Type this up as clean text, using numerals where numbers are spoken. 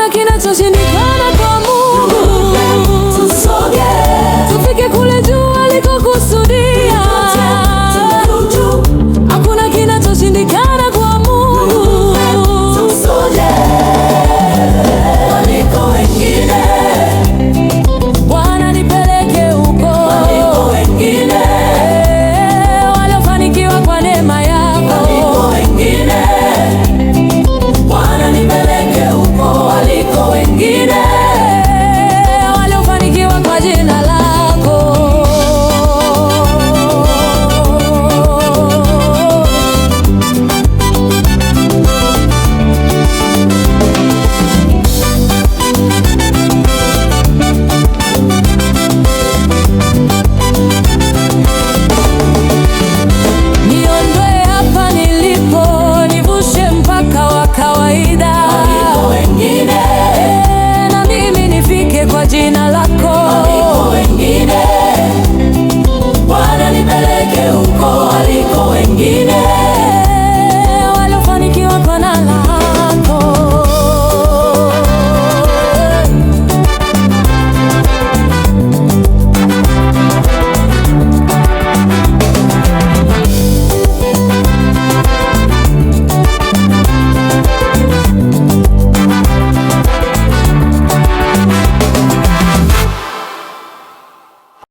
hakuna kinachoshindikana kwa Mungu. Tusonge, tufike kule juu alikokusudia. Hakuna kinachoshindikana kwa Mungu. Tusonge, waliko wengine, Bwana nipeleke huko. Waliko wengine, waliofanikiwa kwa neema yako. Waliko wengine, Bwana nipeleke huko. Waliko wengine, waliofanikiwa kwa jina lako. Niondoe hapa nilipo, nivushe mpaka wa kawaida. Waliko wengine, na mimi nifike kwa jina lako. Waliko wengine, Bwana nipeleke huko. Waliko wengine